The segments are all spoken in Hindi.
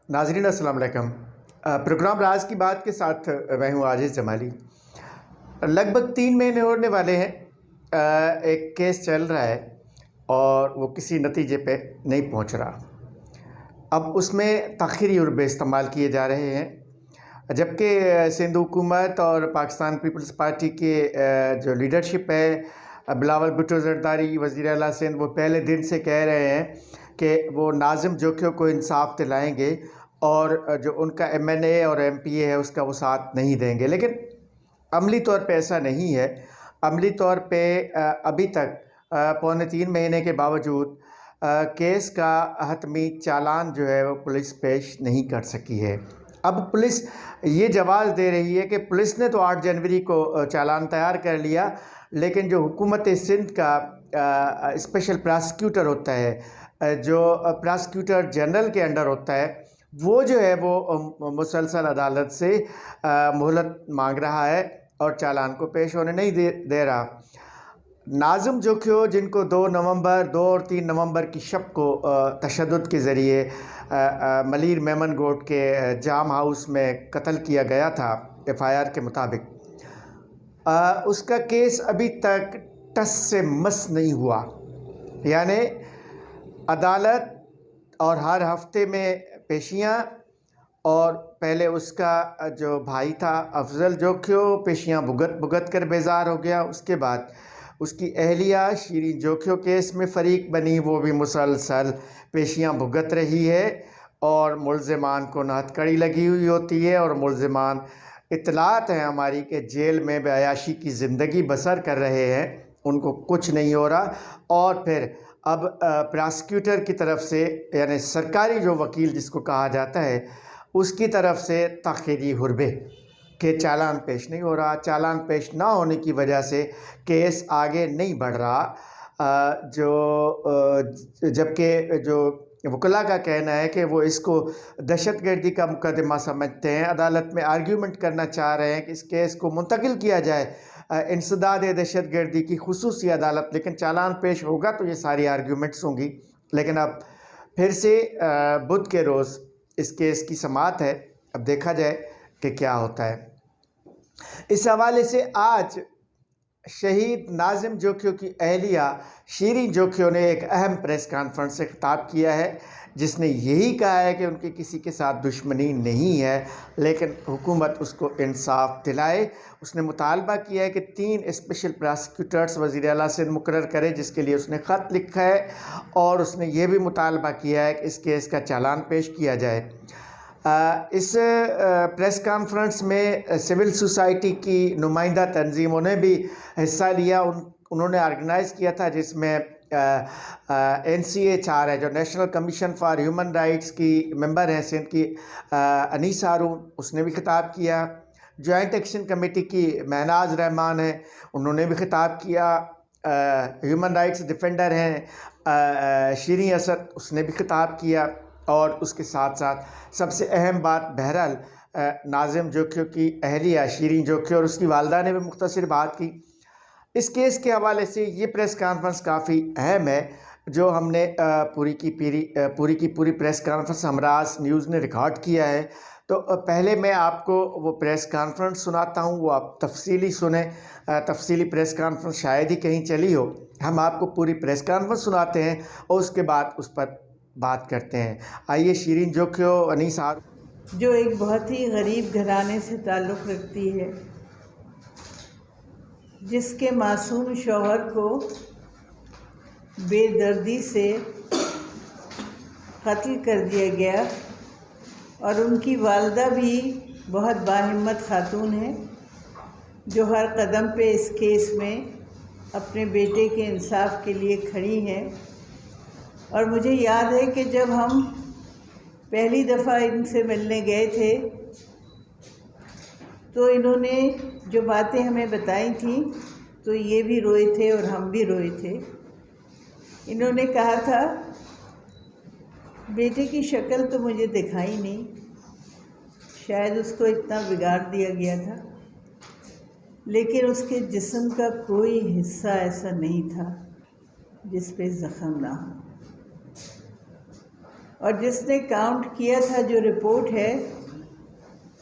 नाज़रीन अस्सलाम वालेकुम। प्रोग्राम राज की बात के साथ मैं हूँ आजिज़ जमाली। लगभग 3 महीने होने वाले हैं। एक केस चल रहा है और वो किसी नतीजे पे नहीं पहुँच रहा। अब उसमें ताख़ीरी उर्बे इस्तेमाल किए जा रहे हैं, जबकि सिंध हुकूमत और पाकिस्तान पीपल्स पार्टी के जो लीडरशिप है, बिलावल भुट्टो ज़रदारी वज़ीर आला सिंध, वो पहले दिन से कह रहे हैं कि वो नाज़िम जोखियों को इंसाफ दिलाएंगे और जो उनका MNA और MPA है उसका वो साथ नहीं देंगे। लेकिन अमली तौर पे ऐसा नहीं है। अमली तौर पे अभी तक पौने 3 महीने के बावजूद केस का हतमी चालान जो है वो पुलिस पेश नहीं कर सकी है। अब पुलिस ये जवाब दे रही है कि पुलिस ने तो 8 जनवरी को चालान तैयार कर लिया, लेकिन जो हुकूमत सिंध का स्पेशल प्रॉसिक्यूटर होता है, जो प्रॉसिक्यूटर जनरल के अंडर होता है, वो जो है वो मुसलसल अदालत से मोहलत मांग रहा है और चालान को पेश होने नहीं दे रहा। नाज़िम जोखियो, जिनको 2 और 3 नवंबर की शब को तशद्दुद के ज़रिए मलीर मेमन गोट के जाम हाउस में कत्ल किया गया था FIR के मुताबिक, उसका केस अभी तक टस से मस नहीं हुआ। यानी अदालत और हर हफ्ते में पेशियां, और पहले उसका जो भाई था अफजल जोखियो पेशियां भुगत भुगत कर बेजार हो गया। उसके बाद उसकी अहलिया शीरीन जोखियो केस में फ़रीक बनी, वो भी मुसलसल पेशियां भुगत रही है और मुल्ज़िमान को न हथकड़ी लगी हुई होती है और मुल्ज़िमान इतलात हैं हमारी कि जेल में बेअयाशी की ज़िंदगी बसर कर रहे हैं, उनको कुछ नहीं हो रहा। और फिर अब प्रॉसिक्यूटर की तरफ से, यानी सरकारी जो वकील जिसको कहा जाता है, उसकी तरफ से ताख़ीरी हुर्बे के चालान पेश नहीं हो रहा। चालान पेश ना होने की वजह से केस आगे नहीं बढ़ रहा। जबकि जो वकला का कहना है कि वो इसको दहशतगर्दी का मुकदमा समझते हैं, अदालत में आर्ग्यूमेंट करना चाह रहे हैं कि इस केस को मुंतकिल किया जाए इंसदाद दहशतगर्दी की खुसूसी अदालत। लेकिन चालान पेश होगा तो ये सारी आर्ग्यूमेंट्स होंगी। लेकिन अब फिर से बुध के रोज़ इस केस की समाअत है। अब देखा जाए कि क्या होता है। इस हवाले से आज शहीद नाज़िम जोखियो की अहलिया शीरीन जोखियो ने एक अहम प्रेस कॉन्फ्रेंस से खिताब किया है, जिसने यही कहा है कि उनकी किसी के साथ दुश्मनी नहीं है, लेकिन हुकूमत उसको इंसाफ दिलाए। उसने मुतालबा किया है कि 3 स्पेशल प्रॉसिक्यूटर्स वज़ीर आला सिंध मुकर्रर करे, जिसके लिए उसने ख़त लिखा है, और उसने ये भी मुतालबा किया है कि इस केस का चालान पेश किया जाए। इस प्रेस कॉन्फ्रेंस में सिविल सोसाइटी की नुमाइंदा तंजीमों ने भी हिस्सा लिया। उन्होंने ऑर्गेनाइज़ किया था, जिसमें NCHR है, जो national commission for human rights की मेंबर हैं सिंध की, अनीस हारून, उसने भी खिताब किया। जॉइंट एक्शन कमेटी की महनाज रहमान है, उन्होंने भी खिताब किया। ह्यूमन राइट्स डिफेंडर हैं शीरीन असद, उसने भी खिताब किया। और उसके साथ साथ सबसे अहम बात, बहरहाल नाज़िम जोखियो की अहलिया शीरीन जोखियो और उसकी वालदा ने भी मुख्तसर बात की। इस केस के हवाले से ये प्रेस कॉन्फ्रेंस काफ़ी अहम है, जो हमने पूरी की पूरी प्रेस कॉन्फ्रेंस हमराज न्यूज़ ने रिकॉर्ड किया है। तो पहले मैं आपको वो प्रेस कॉन्फ्रेंस सुनाता हूँ, वो आप तफसीली सुने। तफसीली प्रेस कॉन्फ्रेंस शायद ही कहीं चली हो। हम आपको पूरी प्रेस कॉन्फ्रेंस सुनाते हैं और उसके बाद उस पर बात करते हैं। आइए शीरीन जोखियो, अनीस हारून, जो एक बहुत ही गरीब घराने से ताल्लुक़ रखती है, जिसके मासूम शौहर को बेदर्दी से कत्ल कर दिया गया, और उनकी वालदा भी बहुत बाहिम्मत खातून है, जो हर कदम पे इस केस में अपने बेटे के इंसाफ के लिए खड़ी हैं। और मुझे याद है कि जब हम पहली दफ़ा इनसे मिलने गए थे, तो इन्होंने जो बातें हमें बताई थी, तो ये भी रोए थे और हम भी रोए थे। इन्होंने कहा था, बेटे की शक्ल तो मुझे दिखाई नहीं, शायद उसको इतना बिगाड़ दिया गया था, लेकिन उसके जिस्म का कोई हिस्सा ऐसा नहीं था जिस पे ज़ख्म ना हो। और जिसने काउंट किया था, जो रिपोर्ट है,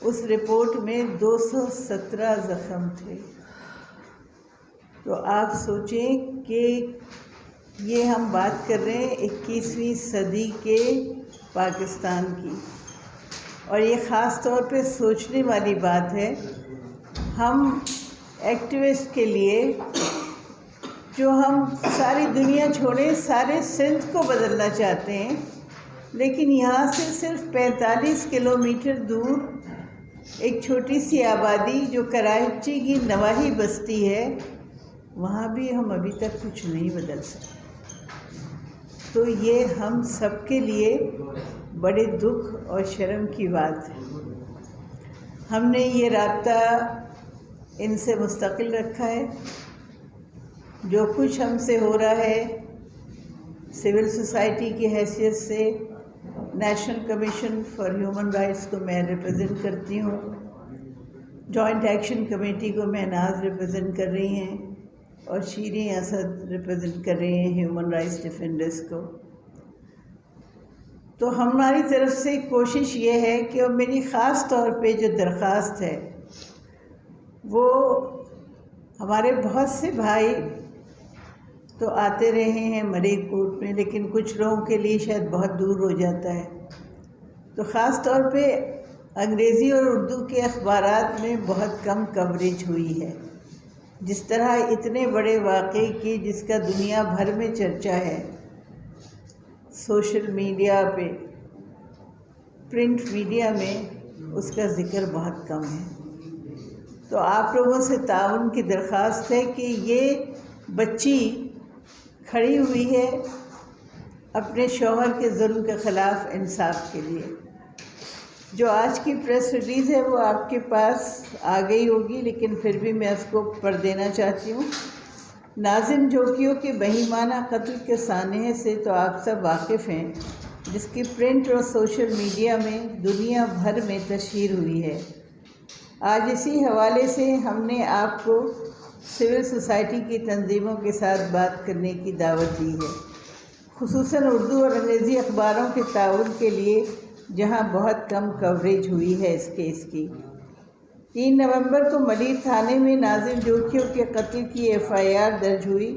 उस रिपोर्ट में 217 ज़ख्म थे। तो आप सोचें कि ये हम बात कर रहे हैं 21वीं सदी के पाकिस्तान की, और ये ख़ास तौर पे सोचने वाली बात है। हम एक्टिविस्ट के लिए, जो हम सारी दुनिया छोड़े, सारे सिंध को बदलना चाहते हैं, लेकिन यहाँ से सिर्फ 45 किलोमीटर दूर एक छोटी सी आबादी जो कराची की नवाही बस्ती है, वहाँ भी हम अभी तक कुछ नहीं बदल सके। तो ये हम सबके लिए बड़े दुख और शर्म की बात है। हमने ये राब्ता इनसे मुस्तकिल रखा है। जो कुछ हमसे हो रहा है, सिविल सोसाइटी की हैसियत से national commission for human rights को मैं रिप्रेजेंट करती हूँ, जॉइंट एक्शन कमेटी को मैं नाज रिप्रेजेंट कर रही हैं, और शीरीन असद रिप्रेजेंट कर रहे हैं ह्यूमन राइट्स डिफेंडर्स को। तो हमारी तरफ से कोशिश ये है कि, और मेरी ख़ास तौर पे जो दरख्वास्त है, वो हमारे बहुत से भाई तो आते रहे हैं मरीकोट में, लेकिन कुछ लोगों के लिए शायद बहुत दूर हो जाता है। तो ख़ास तौर पे अंग्रेज़ी और उर्दू के अखबारात में बहुत कम कवरेज हुई है। जिस तरह इतने बड़े वाक़े की, जिसका दुनिया भर में चर्चा है, सोशल मीडिया पे, प्रिंट मीडिया में उसका ज़िक्र बहुत कम है। तो आप लोगों से ताउन की दरख्वास्त है कि ये बच्ची खड़ी हुई है अपने शौहर के जुल्म के ख़िलाफ़ इंसाफ के लिए। जो आज की प्रेस रिलीज़ है वो आपके पास आ गई होगी, लेकिन फिर भी मैं उसको पढ़ देना चाहती हूँ। नाज़िम जोकियों के बहीमाना कत्ल के सानहे से तो आप सब वाकिफ़ हैं, जिसकी प्रिंट और सोशल मीडिया में दुनिया भर में तशहीर हुई है। आज इसी हवाले से हमने आपको सिविल सोसाइटी की तंजीमों के साथ बात करने की दावत दी है, खुसूसन उर्दू और अंग्रेज़ी अखबारों के ताउन के लिए, जहां बहुत कम कवरेज हुई है इस केस की। 3 नवंबर को मलीर थाने में नाज़िम जोकियों के कत्ल की FIR दर्ज हुई,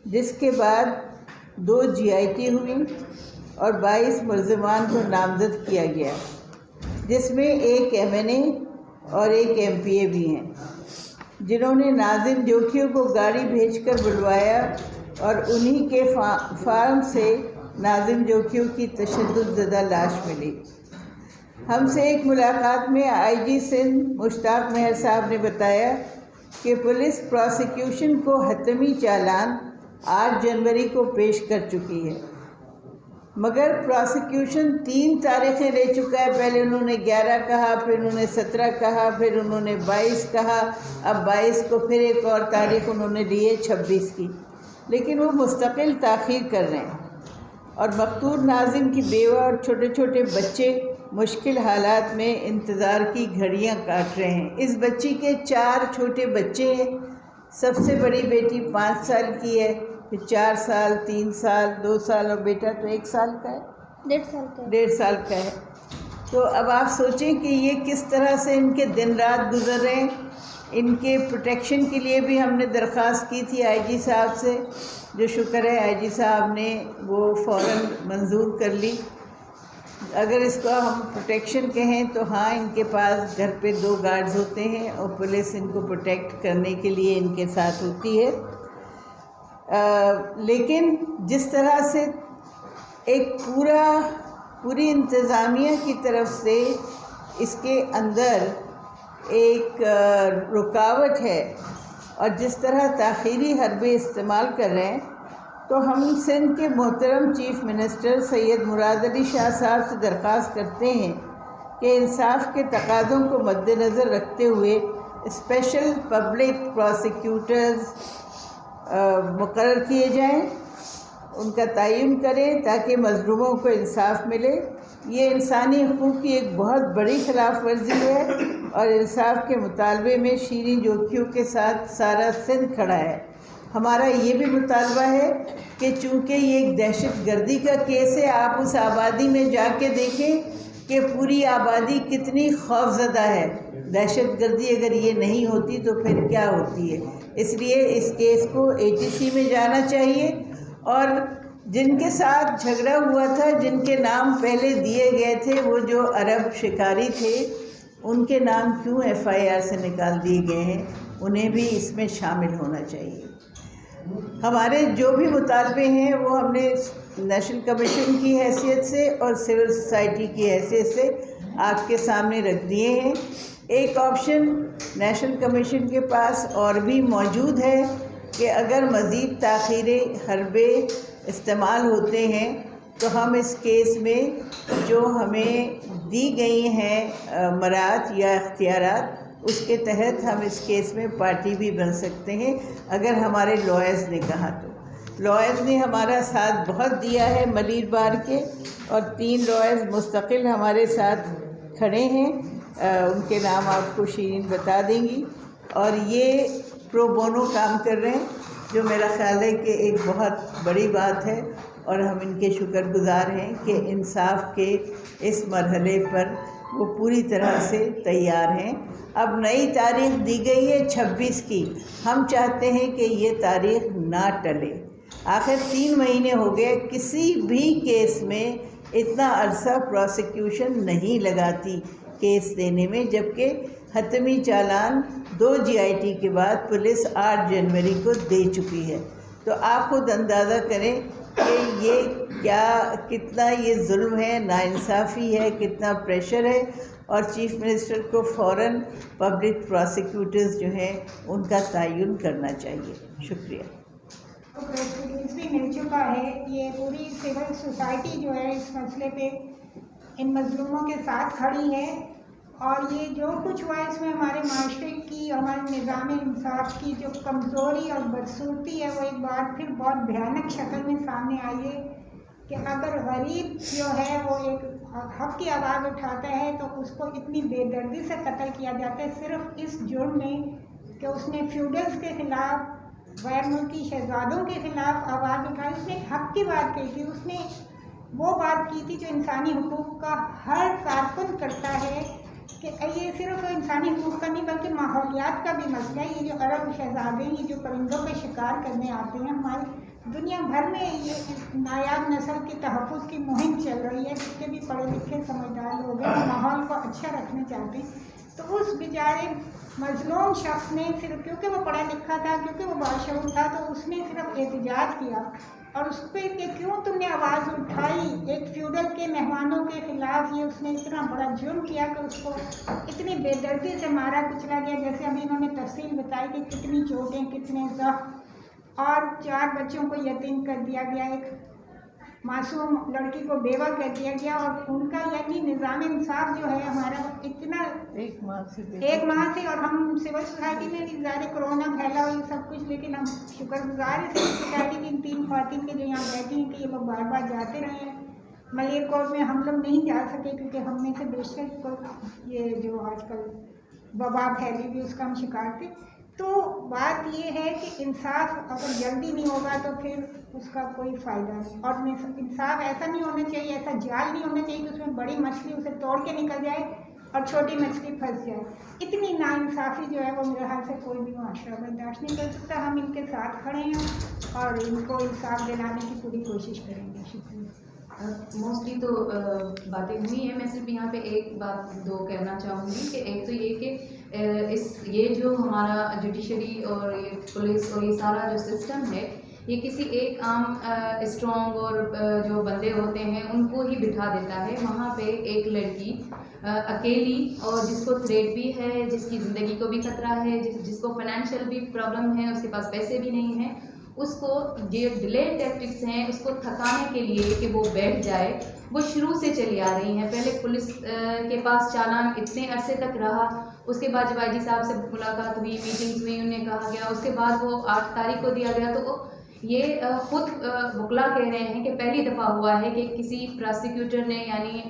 जिसके बाद 2 GIT हुई और 22 मुल्ज़िमान को नामज़द किया गया, जिसमें एक MNA और एक MPA भी हैं, जिन्होंने नाज़िम जोकियों को गाड़ी भेजकर बुलवाया और उन्हीं के फार्म से नाज़िम जोकियों की तशद्दुद-ज़दा लाश मिली। हमसे एक मुलाकात में IG सिंध मुश्ताक मेहर साहब ने बताया कि पुलिस प्रोसिक्यूशन को हतमी चालान 8 जनवरी को पेश कर चुकी है, मगर प्रोसिक्यूशन 3 तारीखें ले चुका है। पहले उन्होंने 11 कहा, फिर उन्होंने 17 कहा, फिर उन्होंने 22 कहा, अब 22 को फिर एक और तारीख उन्होंने ली है 26 की, लेकिन वो मुस्तकिल ताख़ीर कर रहे हैं। और मक़तूल नाज़िम की बेवा और छोटे छोटे बच्चे मुश्किल हालात में इंतज़ार की घड़ियां काट रहे हैं। इस बच्ची के 4 छोटे बच्चे हैं। सबसे बड़ी बेटी 5 साल की है, फिर 4 साल, 3 साल, 2 साल, और बेटा तो 1 साल का है, 1.5 साल का है। तो अब आप सोचें कि ये किस तरह से इनके दिन रात गुजर रहे हैं। इनके प्रोटेक्शन के लिए भी हमने दरख्वास्त की थी IG साहब से, जो शुक्र है IG साहब ने वो फ़ौरन मंजूर कर ली। अगर इसको हम प्रोटेक्शन कहें तो हाँ, इनके पास घर पे 2 गार्ड्स होते हैं और पुलिस इनको प्रोटेक्ट करने के लिए इनके साथ होती है। लेकिन जिस तरह से एक पूरी इंतज़ामिया की तरफ से इसके अंदर एक रुकावट है, और जिस तरह ताख़ीरी हरबे इस्तेमाल कर रहे हैं, तो हम सिंध के मोहतरम चीफ मिनिस्टर सैयद मुराद अली शाह साहब से दरख्वास्त करते हैं कि इंसाफ के तकाज़ों को मद्देनज़र रखते हुए स्पेशल पब्लिक प्रोसिक्यूटर्स मुकर्रर किए जाएं, उनका तयन करें ताकि मज़लूमों को इंसाफ मिले। ये इंसानी हकूक़ की एक बहुत बड़ी खिलाफ वर्जी है, और इंसाफ के मुतालबे में शीरीन जोकियों के साथ सारा सिंध खड़ा है। हमारा ये भी मुतालबा है कि चूँकि ये एक दहशतगर्दी का केस है, आप उस आबादी में जाके देखें कि पूरी आबादी कितनी खौफज़दा है। दहशतगर्दी अगर ये नहीं होती तो फिर क्या होती है। इसलिए इस केस को ATC में जाना चाहिए और जिनके साथ झगड़ा हुआ था, जिनके नाम पहले दिए गए थे, वो जो अरब शिकारी थे, उनके नाम क्यों FIR से निकाल दिए गए हैं, उन्हें भी इसमें शामिल होना चाहिए। हमारे जो भी मुतालबे हैं वो हमने नेशनल कमीशन की हैसियत से और सिविल सोसाइटी की हैसियत से आपके सामने रख दिए हैं। एक ऑप्शन नेशनल कमीशन के पास और भी मौजूद है कि अगर मज़ीद ताख़ीरे हरबे इस्तेमाल होते हैं तो हम इस केस में जो हमें दी गई हैं मराहत या इख्तियारात, उसके तहत हम इस केस में पार्टी भी बन सकते हैं अगर हमारे लॉयर्स ने कहा तो। लॉयर्स ने हमारा साथ बहुत दिया है मलीर बार के, और 3 लॉयर्स मुस्तकिल हमारे साथ खड़े हैं। उनके नाम आपको शीरीन बता देंगी, और ये प्रो बोनो काम कर रहे हैं, जो मेरा ख्याल है कि एक बहुत बड़ी बात है, और हम इनके शुक्रगुज़ार हैं कि इंसाफ के इस मरहले पर वो पूरी तरह से तैयार हैं। अब नई तारीख़ दी गई है 26 की। हम चाहते हैं कि ये तारीख़ ना टले। आखिर 3 महीने हो गए, किसी भी केस में इतना अरसा प्रोसिक्यूशन नहीं लगाती केस देने में, जबकि हतमी चालान 2 GIT के बाद पुलिस 8 जनवरी को दे चुकी है। तो आप खुद अंदाज़ा करें कि ये कितना ये जुल्म है, नाइंसाफ़ी है, कितना प्रेशर है, और चीफ़ मिनिस्टर को फ़ौरन पब्लिक प्रोसिक्यूटर्स जो हैं उनका तयन करना चाहिए। शुक्रिया। तो प्रेस रिलीज भी मिल चुका है। ये पूरी सिविल सोसाइटी जो है इस मसले पे इन मजलूमों के साथ खड़ी है, और ये जो कुछ हुआ है इसमें हमारे माशरे की, हमारे निज़ाम इंसाफ की जो कमज़ोरी और बदसूरती है, वो एक बार फिर बहुत भयानक शक्ल में सामने आई है कि अगर गरीब जो है वो एक हक की आवाज़ उठाता है तो उसको इतनी बेदर्दी से कत्ल किया जाता है, सिर्फ इस जुर्म में कि उसने फ्यूडल्स के ख़िलाफ़, गैर मुल्की शहजादों के ख़िलाफ़ आवाज़ उठाई। उसने हक की बात कही थी, उसने वो बात की थी जो इंसानी हुकूक़ का हर कारकुन करता है, कि ये सिर्फ इंसानी हुकूक़ का नहीं बल्कि माहौलियात का भी मसला है। ये जो अरब शहजादे, ये जो परिंदों का शिकार करने आते हैं, हमारी दुनिया भर में ये नायाब नस्ल के तहफ़्फ़ुज़ की मुहिम चल रही है। जितने भी पढ़े लिखे समझदार लोग हैं, माहौल को अच्छा रखना चाहते हैं, तो उस बेचारे मजलूम शख्स ने सिर्फ क्योंकि वो पढ़ा लिखा था, क्योंकि वो बाशऊर था, तो उसने सिर्फ एहतजाज किया और उस पर कि क्यों तुमने आवाज़ उठाई एक फ्यूडल के मेहमानों के ख़िलाफ़। ये उसने इतना बड़ा जुर्म किया कि उसको इतनी बेदर्दी से मारा कुचला गया। जैसे अभी इन्होंने तफसील बताई कि कितनी चोटें, कितने ज़ख्म, और 4 बच्चों को यतीम कर दिया गया, एक मासूम लड़की को बेवा कर दिया गया, और उनका यानी निज़ाम इंसाफ जो है हमारा इतना 1 माह से और हम सिविल सोसाइटी में भी ज़्यादा कोरोना फैला हुआ ये सब कुछ, लेकिन हम शुक्रगुजार हैं सिविल सोसाइटी की इन 3 ख़वातीन के जो यहाँ बैठी हैं कि ये लोग बार बार जाते रहे हैं। मलिर कोर्ट में हम लोग नहीं जा सके क्योंकि हम में से बेशक को ये जो आजकल वबा फैली हुई उसका हम शिकार थे। तो बात ये है कि इंसाफ अगर जल्दी नहीं होगा तो फिर उसका कोई फ़ायदा नहीं, और इंसाफ ऐसा नहीं होना चाहिए, ऐसा जाल नहीं होना चाहिए कि उसमें बड़ी मछली उसे तोड़ के निकल जाए और छोटी मछली फंस जाए। इतनी नाइंसाफ़ी जो है वो मेरे ख्याल से कोई भी माशरा बर्दाश्त नहीं कर सकता। हम इनके साथ खड़े हैं और इनको इंसाफ दिलाने की पूरी कोशिश करेंगे। शुक्रिया। मोस्टली तो बातें हुई हैं, मैं सिर्फ यहाँ पे एक बात 2 कहना चाहूँगी कि एक तो ये कि ये जो हमारा जुडिशरी और ये पुलिस और ये सारा जो सिस्टम है, ये किसी एक आम स्ट्रॉन्ग और जो बंदे होते हैं उनको ही बिठा देता है। वहाँ पे एक लड़की अकेली और जिसको थ्रेट भी है, जिसकी ज़िंदगी को भी खतरा है, जिसको फाइनेंशियल भी प्रॉब्लम है, उसके पास पैसे भी नहीं हैं, उसको ये डिले टैक्टिक्स हैं उसको थकाने के लिए कि वो बैठ जाए, वो शुरू से चली आ रही हैं। पहले पुलिस के पास चालान इतने अरसे तक रहा, उसके बाद जब IG साहब से मुलाकात हुई, मीटिंग्स हुई, उन्हें कहा गया, उसके बाद वो 8 तारीख को दिया गया। तो ये खुद वकला कह रहे हैं कि पहली दफ़ा हुआ है कि किसी प्रोसिक्यूटर ने यानी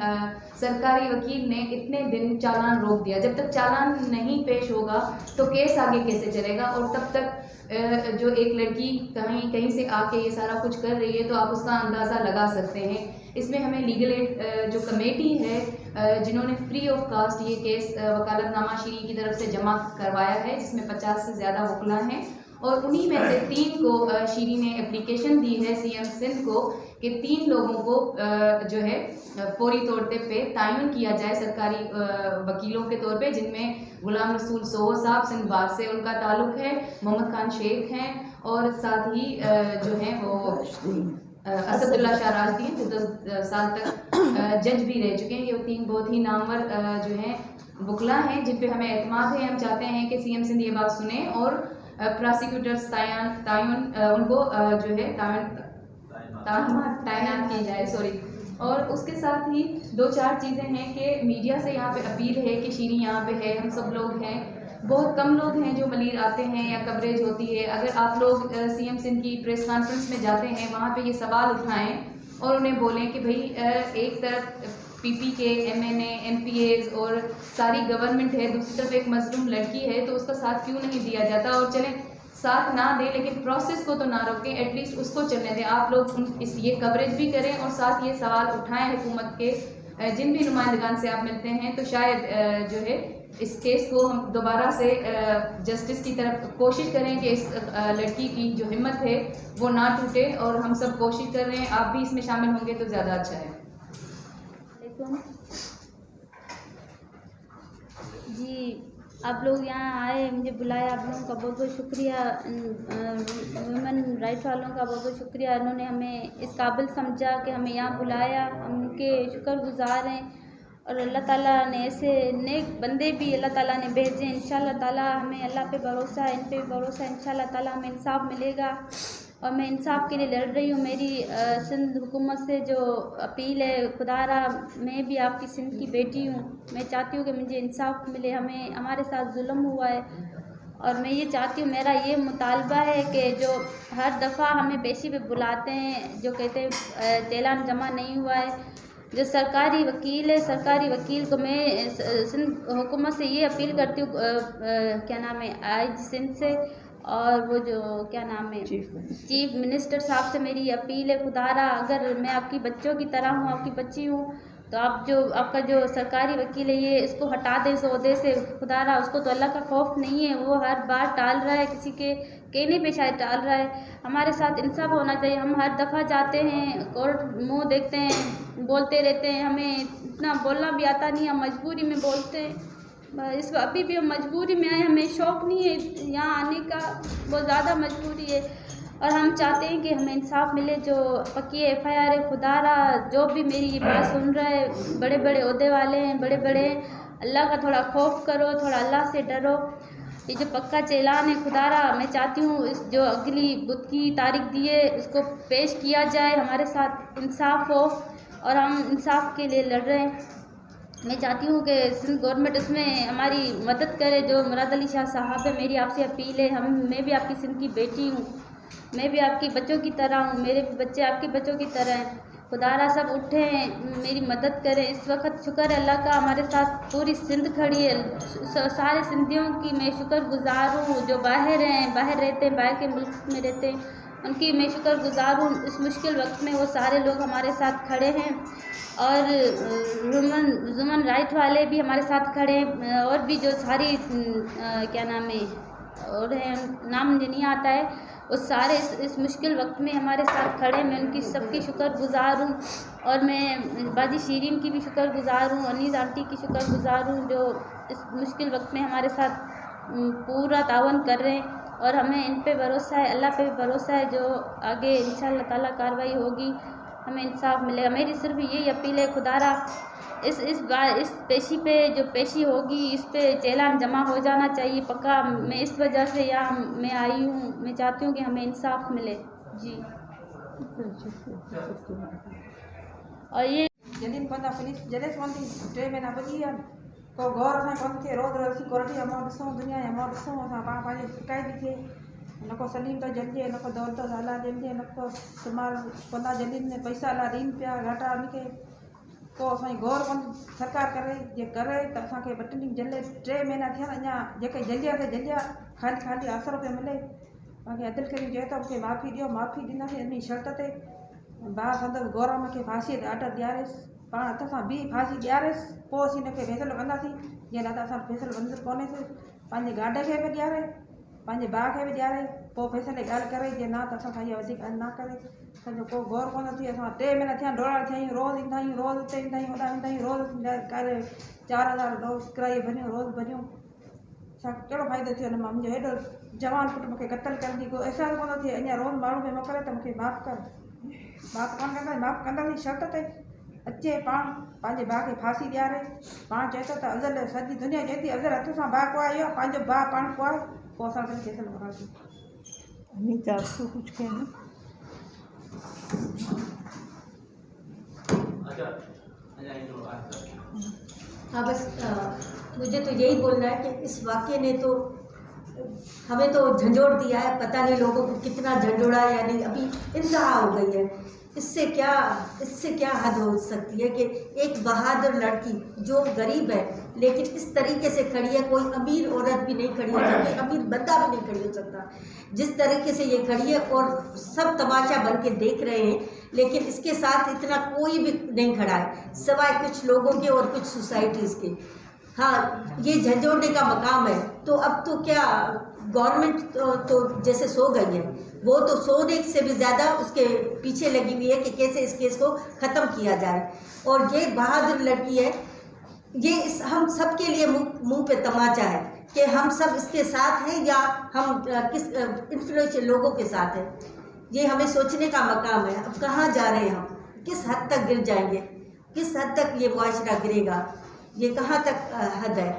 सरकारी वकील ने इतने दिन चालान रोक दिया। जब तक चालान नहीं पेश होगा तो केस आगे कैसे चलेगा, और तब तक जो एक लड़की कहीं से आके ये सारा कुछ कर रही है तो आप उसका अंदाज़ा लगा सकते हैं। इसमें हमें लीगल एड जो कमेटी है जिन्होंने फ्री ऑफ कास्ट ये केस वकालतनामा शीरी की तरफ से जमा करवाया है, जिसमें 50 से ज़्यादा वकला हैं और उन्हीं में से 3 को शीरी ने एप्लीकेशन दी है सीएम सिंध को कि 3 लोगों को जो है फौरी तौर पे तायुन किया जाए सरकारी वकीलों के तौर पे, जिनमें गुलाम रसूल सोहो साहब सिंध बाग से उनका ताल्लुक़ है, मोहम्मद खान शेख हैं और साथ ही जो हैं वो असदुल्ला शाह राजदीन जो 10 साल तक जज भी रह चुके हैं। ये 3 बहुत ही नामवर जो हैं वकला हैं जिन पे हमें एतमाद है। हम चाहते हैं कि सीएम सिंध ये बात सुने और प्रोसिक्यूटर्स तायुन उनको जो है तैनात की जाए और उसके साथ ही 2-4 चीज़ें हैं कि मीडिया से यहाँ पे अपील है कि शीरी यहाँ पे है, हम सब लोग हैं, बहुत कम लोग हैं जो मलीर आते हैं या कवरेज होती है। अगर आप लोग सीएम सिंध की प्रेस कॉन्फ्रेंस में जाते हैं वहाँ पे ये सवाल उठाएं और उन्हें बोलें कि भाई एक तरफ पीपी के एमएनए एमपीएज और सारी गवर्नमेंट है, दूसरी तरफ एक मजलूम लड़की है, तो उसका साथ क्यों नहीं दिया जाता। और चलें साथ ना दें लेकिन प्रोसेस को तो ना रोकें, एटलीस्ट उसको चलने दें। आप लोग ये कवरेज भी करें और साथ ये सवाल उठाएं हुकूमत के जिन भी नुमाइंदगान से आप मिलते हैं, तो शायद जो है इस केस को हम दोबारा से जस्टिस की तरफ कोशिश करें कि इस लड़की की जो हिम्मत है वो ना टूटे और हम सब कोशिश कर रहे हैं। आप भी इसमें शामिल होंगे तो ज़्यादा अच्छा है। जी, आप लोग यहाँ आए, मुझे बुलाया, आप लोगों का बहुत बहुत शुक्रिया। वुमेन राइट वालों का बहुत बहुत शुक्रिया, उन्होंने हमें इस काबिल समझा कि हमें यहाँ बुलाया, हम उनके शुक्रगुजार हैं। और अल्लाह ताला ने ऐसे नेक बंदे भी अल्लाह ताला ने भेजे, इंशाल्लाह ताला हमें अल्लाह पे भरोसा है, इन पे भी भरोसा है, इंशाल्लाह ताला हमें इंसाफ मिलेगा। और मैं इंसाफ के लिए लड़ रही हूँ। मेरी सिंध हुकूमत से जो अपील है, खुदारा मैं भी आपकी सिंध की बेटी हूँ, मैं चाहती हूँ कि मुझे इंसाफ मिले। हमारे साथ जुल्म हुआ है और मैं ये चाहती हूँ, मेरा ये मुतालबा है कि जो हर दफ़ा हमें पेशी पे बुलाते हैं, जो कहते हैं चालान जमा नहीं हुआ है, जो सरकारी वकील है, सरकारी वकील को मैं सिंध हुकूमत से ये अपील करती हूँ, क्या नाम है, आज सिंध से, और वो जो क्या नाम है चीफ मिनिस्टर साहब से मेरी अपील है, खुदारा अगर मैं आपकी बच्चों की तरह हूँ, आपकी बच्ची हूँ, तो आप जो आपका जो सरकारी वकील है ये इसको हटा दें इस ओहदे से। खुदारा उसको तो अल्लाह का खौफ नहीं है, वो हर बार टाल रहा है, किसी के कहने पे शायद टाल रहा है। हमारे साथ इंसाफ होना चाहिए। हम हर दफ़ा जाते हैं कोर्ट, मुँह देखते हैं, बोलते रहते हैं, हमें इतना बोलना भी आता नहीं, हम मजबूरी में बोलते हैं। अभी भी हम मजबूरी में आए, हमें शौक़ नहीं है यहाँ आने का, बहुत ज़्यादा मजबूरी है। और हम चाहते हैं कि हमें इंसाफ मिले, जो पक्की एफआईआर है। खुदारा जो भी मेरी ये बात सुन रहा है, बड़े बड़े ओहदे वाले हैं, बड़े बड़े, अल्लाह का थोड़ा खौफ करो, थोड़ा अल्लाह से डरो। ये जो पक्का चालान है खुदारा, मैं चाहती हूँ इस जो अगली बुध की तारीख दी है उसको पेश किया जाए, हमारे साथ इंसाफ हो और हम इंसाफ के लिए लड़ रहे हैं। मैं चाहती हूँ कि सिंध गवर्नमेंट इसमें हमारी मदद करे। जो मुराद अली शाह साहब है, मेरी आपसे अपील है, मैं भी आपकी सिंध की बेटी हूँ, मैं भी आपकी बच्चों की तरह हूँ, मेरे भी बच्चे आपके बच्चों की तरह हैं। खुदारा सब उठें, मेरी मदद करें। इस वक्त शुक्र है अल्लाह का, हमारे साथ पूरी सिंध खड़ी है। सारे सिंधियों की मैं शुक्रगुजार हूँ, जो बाहर हैं, बाहर रहते हैं, बाहर के मुल्क में रहते हैं, उनकी मैं शुक्रगुजार हूँ। इस मुश्किल वक्त में वो सारे लोग हमारे साथ खड़े हैं। और वुमेन राइट वाले भी हमारे साथ खड़े हैं, और भी जो सारी क्या नाम है और हैं, नाम मुझे नहीं आता है, वो सारे इस मुश्किल वक्त में हमारे साथ खड़े। मैं उनकी सबकी शुक्रगुजार हूँ। और मैं बाजी शीरीन की भी शुक्रगुजार हूँ, अनीस आंटी की शुक्रगुजार हूँ, जो इस मुश्किल वक्त में हमारे साथ पूरा तावन कर रहे हैं। और हमें इन पे भरोसा है, अल्लाह पे भी भरोसा है, जो आगे इंशाअल्लाह ताला कार्रवाई होगी, हमें इंसाफ मिलेगा। मेरी सिर्फ यही अपील है, खुदारा इस पेशी पे जो पेशी होगी, इस पे चालान जमा हो जाना चाहिए पक्का। मैं इस वजह से यहाँ मैं आई हूँ, मैं चाहती हूँ कि हमें इंसाफ मिले जी। और ये जॾहिं पंहिंजा पुलिस जॾहिं पवंदी 3 महीना बची विया पोइ गौर सां कमु थिए। रोज़ रोज़ असीं कोर्ट जा मां ॾिसूं, दुनिया जा मां ॾिसूं, असां पाण पंहिंजी शिकायत थी थिए। न को सलीम तो जल्दी, न को दौलत ज़ाला जल्दी, न को सुमार पंदा जल्दी ने पैसा ला ॾीन पिया घाटा उनखे। पोइ असांजी गौर सरकार करे जे करे त असांखे 2 ॾींहं जल्दी 3 महीना थिया अञा जेके जल्दिया से जल्दिया ख़ाली 800 रुपया मिले। बाक़ी अब्दुल करीम चए थो मूंखे माफ़ी ॾियो, माफ़ी ॾींदासीं इन शर्त ते भाउ संदसि गौरव खे फांसीअ ते आर्डर ॾियारेसि, पाण हथ सां बि फांसी ॾियारेसि, पोइ असीं हिनखे फ़ैसिलो कंदासीं। जीअं न त असां फ़ैसिलो मंज़ूर कोन्हे, पंहिंजे गाॾे खे बि ॾियारे, पंहिंजे भाउ खे बि ॾियारे, पोइ फ़ैसिले ॻाल्हि करे, जीअं न त असां सां इहा वधीक ॻाल्हि न करे। असांजो को गौर कोन थी। असां 3 महीना थिया डोड़ा थिया आहियूं, रोज़ ईंदा आहियूं, रोज़ हिते ईंदा आहियूं, होॾां ईंदा आहियूं, रोज़ करे 4000 रोज़ किरायो भरियूं, रोज़ भरियूं। छा कहिड़ो फ़ाइदो थियो हुन मां? मुंहिंजो हेॾो जवान पुटु मूंखे क़तल करण जी को अहसासु कोन थिए। अञा रोज़ माण्हू खे मोकिले त मूंखे माफ़ु कर, माफ़ु कोन कंदासीं, माफ़ु कंदासीं शर्त ते अचे पाण पंहिंजे भाउ खे फांसी ॾियारे। पाण चए थो त अज़ल सॼी दुनिया चए थी अज़ल हथ सां भाउ कुआयो आहे, पंहिंजो भाउ पाण कुआए, पोइ असां वरी फ़ैसिलो करांसीं। अनीता आपको कुछ कहना? हाँ बस मुझे तो यही बोलना है कि इस वाक़ये ने तो हमें तो झंझोड़ दिया है, पता नहीं लोगों को कितना झंझोड़ा है या नहीं, अभी इंतहा हो गई है। इससे क्या हद हो सकती है कि एक बहादुर लड़की जो गरीब है लेकिन इस तरीके से खड़ी है, कोई अमीर औरत भी नहीं खड़ी हो सकती, अमीर बंदा भी नहीं खड़ी हो सकता जिस तरीके से ये खड़ी है, और सब तमाशा बन के देख रहे हैं, लेकिन इसके साथ इतना कोई भी नहीं खड़ा है सिवाय कुछ लोगों के और कुछ सोसाइटीज़ के। हाँ, ये झंझोड़ने का मकाम है। तो अब तो क्या गवर्नमेंट तो जैसे सो गई है, वो तो सोने से भी ज़्यादा उसके पीछे लगी हुई है कि कैसे इस केस को ख़त्म किया जाए। और ये बहादुर लड़की है, ये हम सब के लिए मुंह पे तमाचा है कि हम सब इसके साथ हैं या हम किस इन्फ्लुएंशियल लोगों के साथ हैं। ये हमें सोचने का मकाम है। अब कहाँ जा रहे हैं हम, किस हद तक गिर जाएंगे, किस हद तक ये मुआशरा गिरेगा, ये कहाँ तक हद है।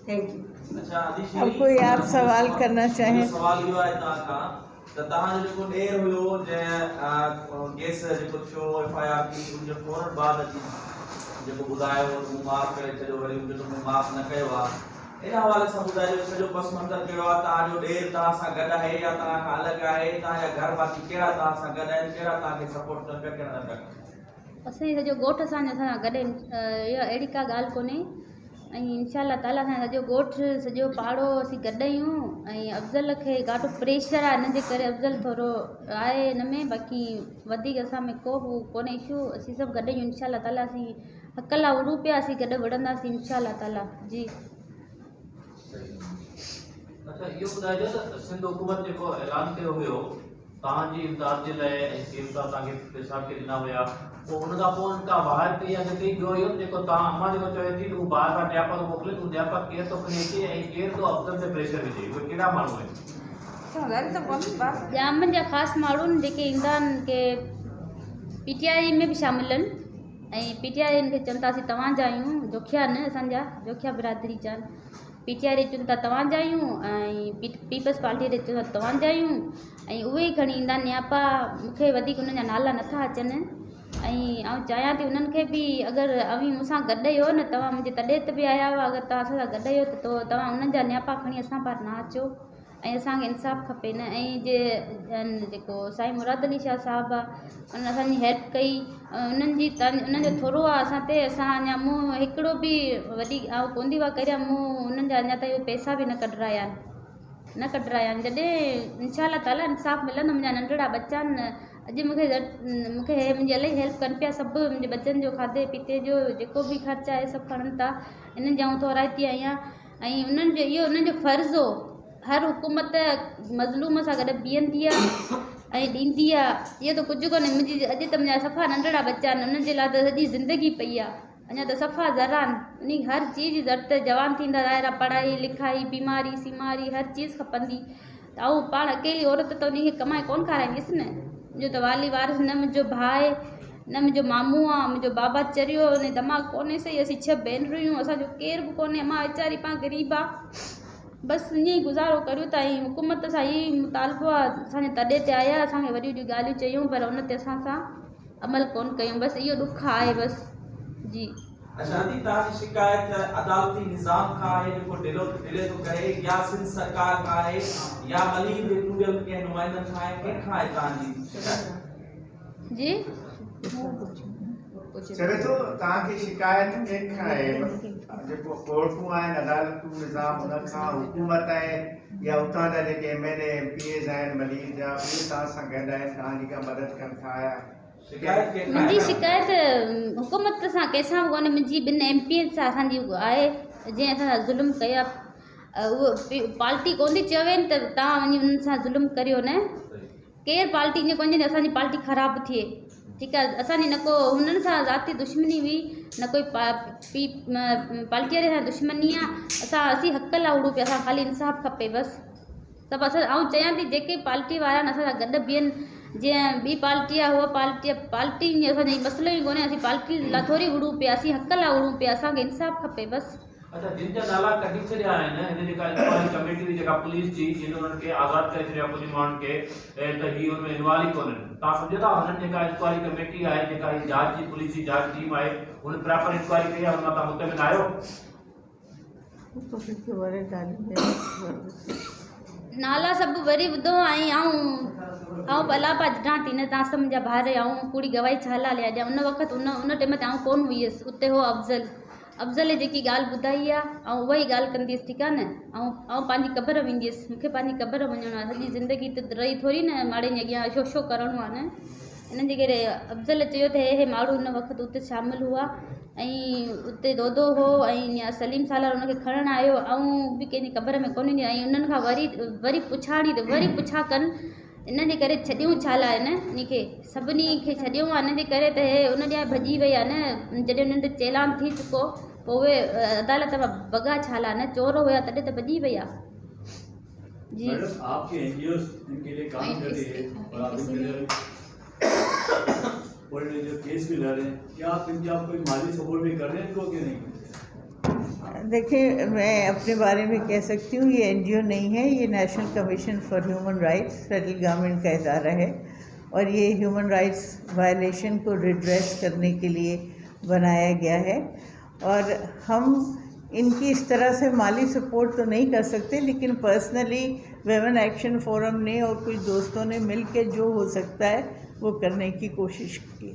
Thank you. अच्छा, अब कोई आप सवाल करना चाहें? सवाल इहो आहे तव्हां खां त तव्हांजो जेको ॾेर हुयो जंहिं केस जेको थियो FIR थी, उनजो फौरन बाद अची जेको ॿुधायो मूं माफ़ करे छॾियो, वरी उनजो मूं माफ़ न कयो आहे, इन हवाले सां ॿुधाइजो सॼो पस मंज़र कहिड़ो आहे, तव्हांजो ॾेर तव्हां सां गॾु आहे या तव्हां खां अलॻि आहे, तव्हांजा घर वासी कहिड़ा तव्हां सां गॾु आहिनि, कहिड़ा तव्हांखे सपोर्ट कनि पिया, कहिड़ा न पिया कनि? असांजो सॼो ॻोठु असांजो सां गॾु इहा अहिड़ी का ॻाल्हि कोन्हे। ऐं इंशाअल्लाह ताला असांजो सॼो ॻोठु सॼो पाड़ो असीं गॾु आहियूं। ऐं अफ़ज़ल खे ॾाढो प्रेशर आहे, हिन जे करे अफ़ज़ल थोरो आहे हिन में, बाक़ी वधीक असां में को बि कोन्हे इशू। असीं सभु गॾु आहियूं इंशाअल्लाह ताला। असीं अकला उड़ू पिया, असीं गॾु विढ़ंदासीं इंशाअल्लाह ताला जी। अच्छा, इहो ॿुधाइजो त सिंध हुकूमत जेको ऐलान कयो हुयो तव्हांजी इमदाद जे लाइ ऐं केतिरा तव्हांखे पैसा के ॾिना हुया, पोइ हुन खां पोइ उनका वाहिद कई या कई ॿियो इहो जेको तव्हां अम्मा जेको चवे थी तूं ॿाहिरि खां न्यापा थो मोकिले, तूं न्यापा केरु थो खणी अचे ऐं केरु थो अफ़ज़ल ते प्रेशर विझे, उहे कहिड़ा माण्हू आहिनि? जामनि जा ख़ासि माण्हू आहिनि जेके ईंदा आहिनि के PTI में बि शामिल आहिनि। ऐं PTI खे चवनि था असीं तव्हांजा आहियूं, जोखिया न असांजा, जोखिया बिरादरी जा आहिनि। PTI चवनि था तव्हांजा आहियूं, ऐं पीपल्स पार्टी चवनि था तव्हांजा आहियूं, ऐं उहे ई खणी ईंदा आहिनि न्यापा। मूंखे वधीक उन्हनि जा नाला नथा अचनि। ऐं आउं चाहियां थी उन्हनि खे बि अगरि अवी मूंसां गॾु आहियो न, तव्हां मुंहिंजे तॾहिं त बि आया हुआ, अगरि तव्हां असां सां गॾु आहियो त तव्हां उन्हनि जा न्यापा खणी असां पार न अचो। ऐं असांखे इंसाफ़ु खपे न। ऐं जेको साईं मुराद अली शाह साहिबु आहे, उन्हनि असांजी हेल्प कई, उन्हनि जो थोरो आहे असां ते। असां अञा मूं हिकिड़ो बि वॾी आउं कोन्दी हुआ करिया, मूं उन्हनि जा अञा ताईं पैसा बि न कढराया आहिनि। जॾहिं इंशाअल्लाह ताला इंसाफ़ु मिलंदो। मुंहिंजा नंढड़ा बच्चा आहिनि, अॼु मूंखे मुंहिंजी इलाही हेल्प कनि पिया सभु। मुंहिंजे बच्चनि जो खाधे पीते जो जेको बि ख़र्चु आहे सभु खणनि था। इन्हनि जा आउं थोराइती आहियां। ऐं उन्हनि जो इहो उन्हनि जो फ़र्ज़ु हो, हर हुकूमत मज़लूम सां गॾु बीहंदी आहे ऐं ॾींदी आहे। इहो त कुझु कोन्हे। मुंहिंजी अॼु त मुंहिंजा सफ़ा नंढड़ा बच्चा आहिनि, उन्हनि जे लाइ त सॼी ज़िंदगी पई आहे। अञा त सफ़ा ज़रा आहिनि, उन हर चीज़ जी ज़रूरत जवान थींदा ज़ाहिर आहे, पढ़ाई लिखाई बीमारी सीमारी हर चीज़ खपंदी। त ऐं पाण अकेली औरत त उनखे कमाए कोन खाराईंदसि न। मुंहिंजो त वाली वारिस न मुंहिंजो भाउ आहे न मुंहिंजो मामू आहे, मुंहिंजो बाबा चरियो उन दिमाग़ु कोन्हे सही। असीं 6 भेनरूं आहियूं, असांजो केर बि कोन्हे। मां वीचारी पाण ग़रीब आहे, बसि ईअं ई गुज़ारो करियूं था। ऐं हुकूमत सां इहो ई मुतालबो आहे, असांजे तॾे ते आया, असांखे वॾियूं वॾियूं ॻाल्हियूं चयूं पर उन ते असां सां अमल कोन कयूं। बसि इहो ॾुख आहे बसि जी। अच्छा, तव्हांजी शिकायत अदालती निज़ाम खां आहे जेको डिले थो करे, या सिंध सरकार खां आहे, या मलीम ट्रिब्यूनल के नुमाइंदनि खां आहे, कंहिंखां आहे तव्हांजी शिकायत? जी चवे थो तव्हांखे शिकायत कंहिंखां आहे, जेको कोर्टूं आहिनि अदालतूं निज़ाम उन खां, हुकूमत आहे, या उतां जा जेके MNA MPs आहिनि मलीर जा उहे तव्हां सां गॾु आहिनि, तव्हांजी का मदद कनि था या शिकायत के मुंहिंजी शिकायत हुकूमत सां कंहिंसां बि कोन्हे, मुंहिंजी ॿिनि MPs सां असांजी आहे। जीअं असां ज़ुल्म कया, उहो पार्टी कोन थी चवे त तव्हां वञी उन्हनि सां ज़ुल्म करियो न, केरु पार्टी ईअं कोन्हे असांजी पार्टी ख़राबु थिए, ठीकु आहे। असांजी न को हुननि सां ज़ाती दुश्मनी हुई, न कोई पार्टीअ सां दुश्मनी आहे। असीं हक़ लाइ उड़ूं पिया, असां ख़ाली इंसाफ़ खपे बसि। सभु असां चयां थी जेके पार्टी वारा आहिनि असां सां गॾु बीहनि, जीअं ॿी पार्टी आहे उहा पार्टी ईअं असांजो मसइलो ई कोन्हे, असीं पार्टी लाइ थोरी उड़ूं पिया, असीं हक़ लाइ उड़ूं पिया, असांखे इंसाफ़ खपे बसि। अच्छा, जिन जा नाला कढी छॾिया आहिनि, हिन जेका इंक्वायरी कमेटी हुई जेका पुलिस जी, जिन उन्हनि खे आज़ादु करे छॾिया कुझु माण्हुनि खे, त हीअ हुन में इन्वॉल्व ई कोन्हनि, तव्हां सम्झो था हुननि जेका इंक्वायरी कमेटी आहे, जेका ही जांच जी पुलिस जी जांच टीम आहे, हुन प्रॉपर इंक्वायरी कई आहे, हुन तव्हां मुतमिन आहियो? नाला सभु वरी ॿुधो ऐं भला पा ॾिठां थी न, तव्हां सभु मुंहिंजा भाउर ऐं पूरी गवाही छाला लिया ॾिया। उन वक़्तु उन टाइम ते आउं कोन हुई हुयसि, उते हो अफ़ज़ल जेकी ॻाल्हि ॿुधाई आहे ऐं उहा ई ॻाल्हि कंदी हुअसि, ठीकु आहे न। ऐं पंहिंजी क़बर वेंदी हुअसि, मूंखे पंहिंजी क़बर वञिणो आहे, सॼी ज़िंदगी त रही थोरी न माड़े जे अॻियां शो करिणो आहे न। इन जे करे अफ़ज़ल चयो त हे माण्हू हुन वक़्तु उते शामिलु हुआ ऐं उते दोदो हो ऐं सलीम सालार हुनखे खणणु आयो ऐं बि कंहिंजी क़बर में कोन ईंदी, ऐं उन्हनि खां वरी पुछा कनि, इन जे करे छॾियूं छा लाइ न, इन खे सभिनी खे छॾियूं आहे इन जे करे त हे उन ॾियां भॼी वई आहे न। जॾहिं उन्हनि ते चैलान थी चुको पोइ उहे अदालत में बगा छा लाइ न, चोर हुया तॾहिं त भॼी वई आहे। जी आपके NGOs इनके लिए काम कर रही है और आप इनके लिए बड़े जो केस भी लड़ रहे हैं, क्या आप इनके आप कोई माली सपोर्ट भी कर रहे हैं इनको कि नहीं? देखिए, मैं अपने बारे में कह सकती हूँ, ये NGO नहीं है, ये national commission for human rights federal government का इदारा है और ये ह्यूमन राइट्स वायलेशन को रिड्रेस करने के लिए बनाया गया है। और हम इनकी इस तरह से माली सपोर्ट तो नहीं कर सकते, लेकिन पर्सनली वेमेन एक्शन फोरम ने और कुछ दोस्तों ने मिलकर जो हो सकता है वो करने की कोशिश की।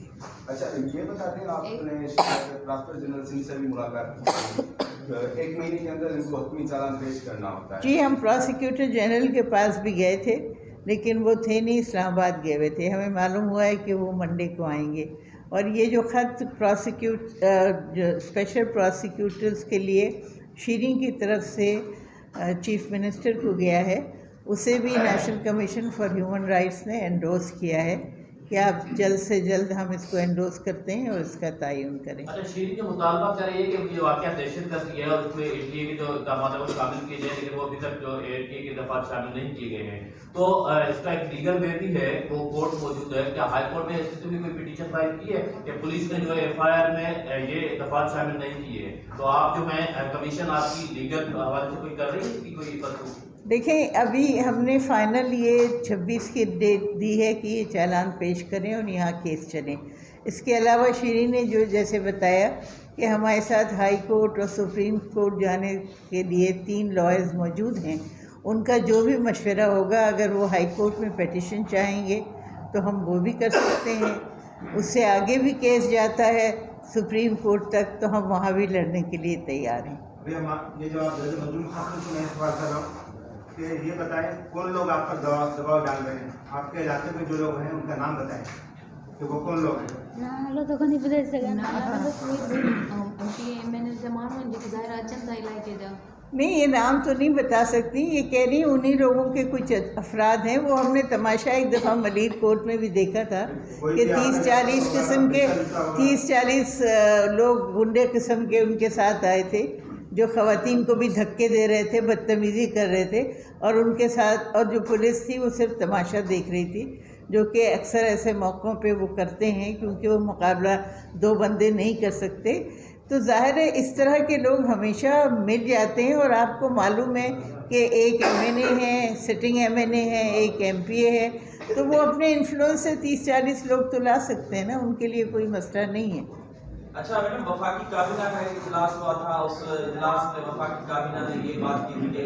अच्छा, ये बता दें, आपने ट्रांसफर जनरल सिंह से भी मुलाकात की, 1 महीने के अंदर इनको हतमी चालान पेश करना होता है। जी, हम प्रोसिक्यूटर जनरल के पास भी गए थे, लेकिन वो थे नहीं, इस्लामाबाद गए हुए थे। हमें मालूम हुआ है कि वो मंडे को आएंगे। और ये जो ख़त स्पेशल प्रोसिक्यूटर्स के लिए शीरीन की तरफ से चीफ मिनिस्टर को गया है, उसे भी national commission for human rights ने एंडोर्स किया है कि आप जल्द से जल्द हम इसको एंडोर्स करते हैं और इसका तयन करें। अच्छा, शीरीन जो मुतालबा कर रही है कि ये वाक़या दहशतगर्दी है और उसमें एटीए के जो इक़दामात को शामिल किए जाए, लेकिन वो अभी तक जो एटीए के दफात शामिल नहीं किए गए हैं, तो इसका एक लीगल वे भी है, वो कोर्ट मौजूद है। क्या हाई कोर्ट ने इससे भी कोई पिटीशन फाइल की है कि पुलिस ने जो FIR में ये दफात शामिल नहीं किए? तो आप जो है कमीशन आपकी लीगल हवाले से कोई कर रही है इसकी कोई पता? देखें, अभी हमने फाइनल ये 26 की डेट दी है कि ये चालान पेश करें और यहाँ केस चलें। इसके अलावा शीरीन ने जो जैसे बताया कि हमारे साथ हाई कोर्ट और सुप्रीम कोर्ट जाने के लिए 3 लॉयर्स मौजूद हैं, उनका जो भी मशवरा होगा, अगर वो हाई कोर्ट में पिटीशन चाहेंगे तो हम वो भी कर सकते हैं। उससे आगे भी केस जाता है सुप्रीम कोर्ट तक, तो हम वहाँ भी लड़ने के लिए तैयार हैं। ये जो आप मजलूम खातून से मैं सवाल कर रहा हूँ कि ये बताएं कौन लोग आप पर दबाव डाल रहे हैं, आपके इलाके में जो लोग हैं उनका नाम बताएं कि वो कौन लोग हैं। नालो तो कोन ॿुधाए सघां। मैंने ज़मानो जेके ज़ाहिर अचनि था इलाइक़े जा। नहीं, ये नाम तो नहीं बता सकती, ये कह रही उन्हीं लोगों के कुछ अफराद हैं। वो हमने तमाशा एक दफ़ा मलीर कोर्ट में भी देखा था कि 30-40 किस्म के 30-40 लोग गुंडे किस्म के उनके साथ आए थे, जो ख़वातीन को भी धक्के दे रहे थे, बदतमीज़ी कर रहे थे, और उनके साथ और जो पुलिस थी वो सिर्फ तमाशा देख रही थी, जो कि अक्सर ऐसे मौक़ों पे वो करते हैं क्योंकि वो मुकाबला 2 बंदे नहीं कर सकते। तो ज़ाहिर है इस तरह के लोग हमेशा मिल जाते हैं। और आपको मालूम है कि एक MNA है, सिटिंग MNA है, एक MPA है, तो वो अपने इन्फ्लुएंस से 30-40 लोग तो ला सकते हैं ना, उनके लिए कोई मसला नहीं है। अच्छा मैडम, वफाकी काबीना का एक इजलास हुआ था, उस इजलास में वफाकी काबीना ने ये बात की थी कि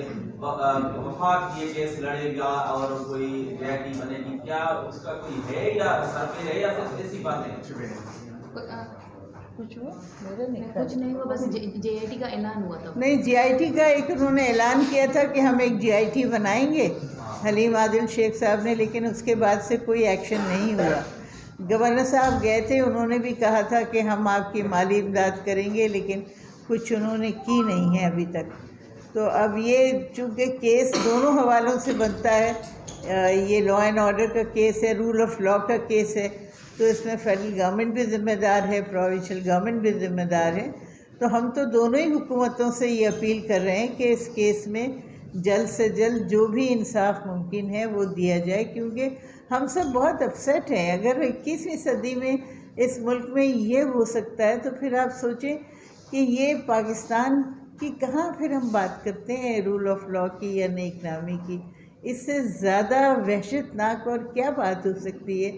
वफाक ये केस लड़ेगा और कोई रैली बनेगी, क्या उसका कोई है या सर पे है या सिर्फ ऐसी बातें? कुछ हुआ? मेरा नहीं कुछ नहीं हुआ, बस JIT का ऐलान हुआ था। नहीं, GIT का एक उन्होंने ऐलान किया था कि हम एक GIT बनाएंगे हलीम आदिल शेख साहब ने, लेकिन उसके बाद से कोई एक्शन नहीं हुआ। गवर्नर साहब गए थे, उन्होंने भी कहा था कि हम आपकी माली इमदाद करेंगे, लेकिन कुछ उन्होंने की नहीं है अभी तक। तो अब ये चूँकि केस दोनों हवालों से बनता है, ये लॉ एंड ऑर्डर का केस है, रूल ऑफ लॉ का केस है, तो इसमें फेडरल गवर्नमेंट भी ज़िम्मेदार है, प्रोविंशियल गवर्नमेंट भी ज़िम्मेदार है। तो हम तो दोनों ही हुकूमतों से ये अपील कर रहे हैं कि इस केस में जल्द से जल्द जो भी इंसाफ मुमकिन है वो दिया जाए, क्योंकि हम सब बहुत अपसेट हैं। अगर 21वीं सदी में इस मुल्क में ये हो सकता है, तो फिर आप सोचें कि ये पाकिस्तान की कहाँ फिर हम बात करते हैं रूल ऑफ लॉ की या नेकनामी की। इससे ज़्यादा वहशतनाक और क्या बात हो सकती है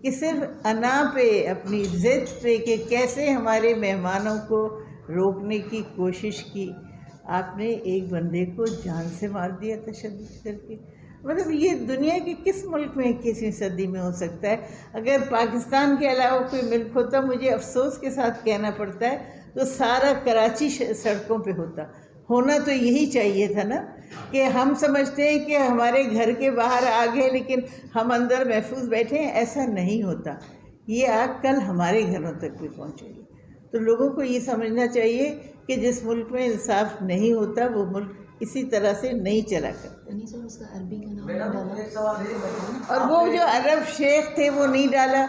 कि सिर्फ अना पे, अपनी ज़िद पे कि कैसे हमारे मेहमानों को रोकने की कोशिश की, आपने एक बंदे को जान से मार दिया तशद्दुद करके। मतलब ये दुनिया के किस मुल्क में 21वीं सदी में हो सकता है? अगर पाकिस्तान के अलावा कोई मुल्क होता, मुझे अफसोस के साथ कहना पड़ता है, तो सारा कराची सड़कों पे होता। होना तो यही चाहिए था ना, कि हम समझते हैं कि हमारे घर के बाहर आग है लेकिन हम अंदर महफूज बैठे हैं। ऐसा नहीं होता, ये आग कल हमारे घरों तक भी पहुंचेगी। तो लोगों को ये समझना चाहिए कि जिस मुल्क में इंसाफ नहीं होता वो मुल्क इसी तरह से नहीं चला करता। उसका अरबी का नाम और वो जो अरब शेख थे वो नहीं डाला,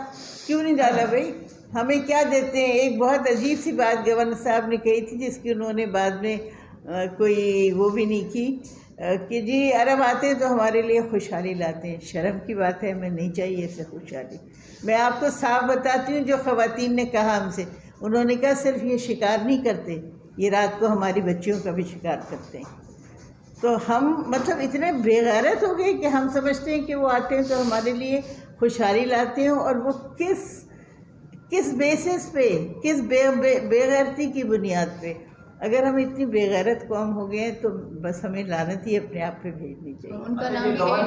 क्यों नहीं डाला भाई? हमें क्या देते हैं? एक बहुत अजीब सी बात गवर्नर साहब ने कही थी, जिसकी उन्होंने बाद में कोई वो भी नहीं की, कि जी अरब आते हैं तो हमारे लिए खुशहाली लाते हैं। शर्म की बात है, हमें नहीं चाहिए ऐसे खुशहाली। मैं आपको साफ बताती हूँ, जो ख़वातीन ने कहा हमसे, उन्होंने कहा सिर्फ ये शिकार नहीं करते, ये रात को हमारी बच्चियों का भी शिकार करते हैं। तो हम मतलब इतने बेगैरत हो गए कि हम समझते हैं कि वो आते हैं तो हमारे लिए खुशहाली लाते हैं। और वो किस बेसिस पे, किस बेगैरती की बुनियाद पे? अगर हम इतनी बेगैरत कौम हो गए हैं तो बस हमें लानत ही अपने आप पे भेजनी चाहिए। उनका नाम भी और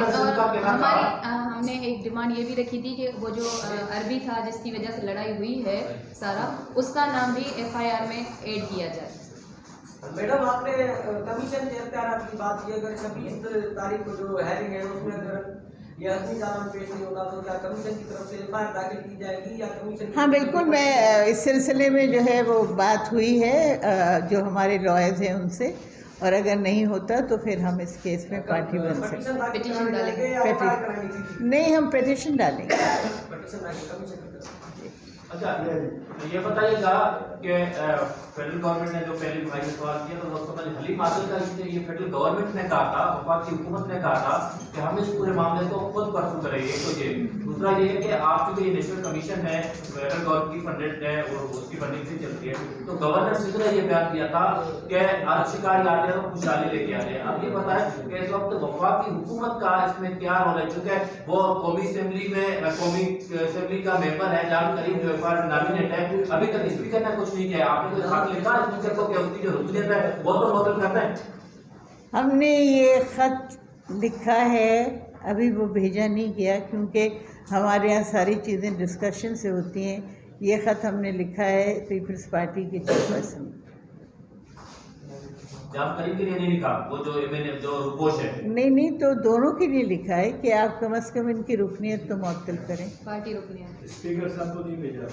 हमारी हमने एक डिमांड ये भी रखी थी कि वो जो अरबी था जिसकी वजह से लड़ाई हुई है सारा, उसका नाम भी FIR में ऐड किया जाए। मैडम, आपने कमीशन के अख्तियारात की बात की, अगर 26 तारीख को जो हेयरिंग है उसमें अगर ये हतमी चालान पेश नहीं होगा तो क्या कमीशन की तरफ से FIR दाखिल की जाएगी या कमीशन? हाँ बिल्कुल, मैं इस सिलसिले में जो है वो बात हुई है जो हमारे लॉयर्स हैं उनसे, और अगर नहीं होता तो फिर हम इस केस में पार्टी बन सकते हैं। पिटीशन डालेंगे? नहीं, हम पिटीशन डालेंगे। अच्छा, ये बताइएगा कि फेडरल गवर्नमेंट ने जो पहले भाई ने सवाल किया, तो दोस्तों मैंने हलीम आदिल का ये फेडरल गवर्नमेंट ने कहा था, वफाक की हुकूमत ने कहा था कि हम इस पूरे मामले को खुद परसू करेंगे। तो ये दूसरा ये है कि आप चूंकि ये नेशनल कमीशन है, फेडरल गवर्नमेंट की फंडेड है और उसकी फंडिंग से चलती है, तो गवर्नर सिंध ने ये बयान दिया था कि शिकारी आ रहे हैं और खुशहाली लेके आ रहे हैं। अब ये बताएं कि इस वक्त वफाक की हुकूमत का इसमें क्या रोल है, चूंकि वो कौमी असेंबली का मेंबर है, जान करीम जो नॉमिनेट है, अभी तक स्पीकर ने कुछ नहीं किया। आपने कोई खत लिखा स्पीकर को कि उसकी जो रुकनीत है वो तो मुअत्तल करते हैं? हमने ये खत लिखा है, अभी वो भेजा नहीं गया क्योंकि हमारे यहाँ सारी चीज़ें डिस्कशन से होती हैं। ये खत हमने लिखा है पीपल्स पार्टी के चेयरपर्सन। जानकारी के लिए नहीं लिखा, वो जो रुपोश है? नहीं, तो दोनों के लिए लिखा है कि आप कम से कम इनकी रुकनीत तो मुअत्तल करें। पार्टी रुकनीत स्पीकर साहब को नहीं भेजा?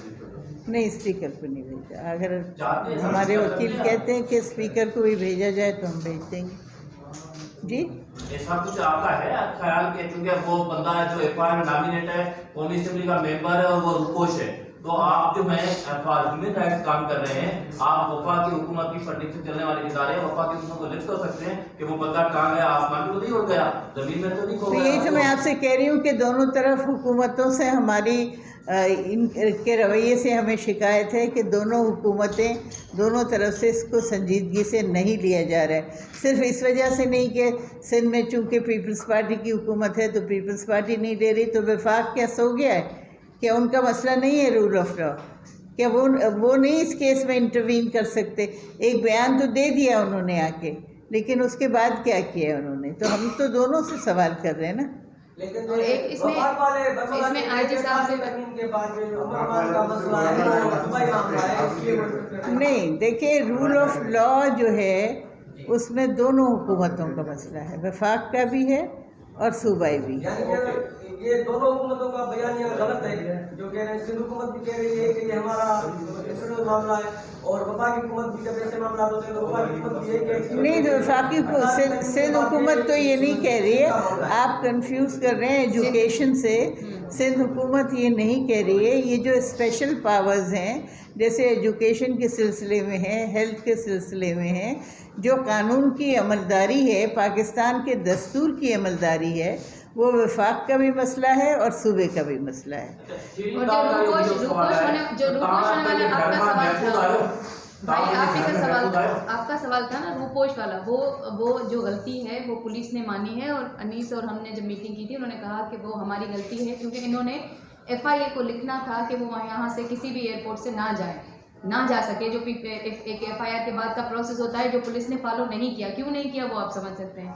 नहीं, स्पीकर को नहीं भेजा। अगर हमारे वकील कहते हैं कि स्पीकर को भी भेजा जाए तो हम भेज देंगे। जी, ऐसा कुछ आपका है ख्याल के चूंकि वो बंदा है जो FIR में नॉमिनेट है, कौमी असेंबली का मेंबर है और वो रुपोश है, तो आप जो है ह्यूमन राइट्स काम कर रहे हैं, आप वफाक की हुकूमत की फंडिंग से चलने वाले इदारे वफाक की हुकूमत को लिख तो सकते हैं कि वो बंदा कहाँ गया? आसमान में तो नहीं हो गया, जमीन में तो नहीं हो गया। यही तो मैं आपसे कह रही हूँ कि दोनों तरफ हुकूमतों से हमारी इनके रवैये से हमें शिकायत है कि दोनों हुकूमतें दोनों तरफ से इसको संजीदगी से नहीं लिया जा रहा है। सिर्फ इस वजह से नहीं कि सिंध में चूँकि पीपल्स पार्टी की हुकूमत है तो पीपल्स पार्टी नहीं ले रही, तो वफाक क्या सो गया है? क्या उनका मसला नहीं है रूल ऑफ लॉ? क्या वो नहीं इस केस में इंटरवीन कर सकते? एक बयान तो दे दिया उन्होंने आके, लेकिन उसके बाद क्या किया उन्होंने? तो हम तो दोनों से सवाल कर रहे हैं ना। लेकिन और एक इसमें आईजी साहब से के बाद जो अमरवाल का मसला है वो सुबह मामला है, इसलिए नहीं, देखिए रूल ऑफ लॉ जो है उसमें दोनों हुकूमतों का मसला है, वफाक का भी है और सूबाई भी। ये दोनों हुकूमतों का बयानिया गलत है, जो कह रहे हैं सिंध हुकूमत भी कह रही है कि ये हमारा इंटरनल मामला है और वफाकी हुकूमत भी जब ऐसे मामला होते हैं तो वफाकी हुकूमत भी यही कहती है। नहीं, तो वफाकी सिंध हुकूमत तो ये नहीं कह रही है, आप कंफ्यूज कर रहे हैं एजुकेशन से। सिंध हुकूमत ये नहीं कह रही है, ये जो स्पेशल पावर्स हैं जैसे एजुकेशन के सिलसिले में है, हेल्थ के सिलसिले में है, जो कानून की अमलदारी है, पाकिस्तान के दस्तूर की अमलदारी है, वो वफाक का भी मसला है और सूबे का भी मसला है। और जो रूपोश होने वाला आपका सवाल था भाई, आपका सवाल था ना रूपोश वाला, वो जो गलती है वो पुलिस ने मानी है और अनीस और हमने जब मीटिंग की थी उन्होंने कहा कि वो हमारी गलती है, क्योंकि इन्होंने FIA को लिखना था कि वो यहाँ से किसी भी एयरपोर्ट से ना जा सके, जो एक FIR के बाद का प्रोसेस होता है जो पुलिस ने फॉलो नहीं किया। क्यों नहीं किया वो आप समझ सकते हैं।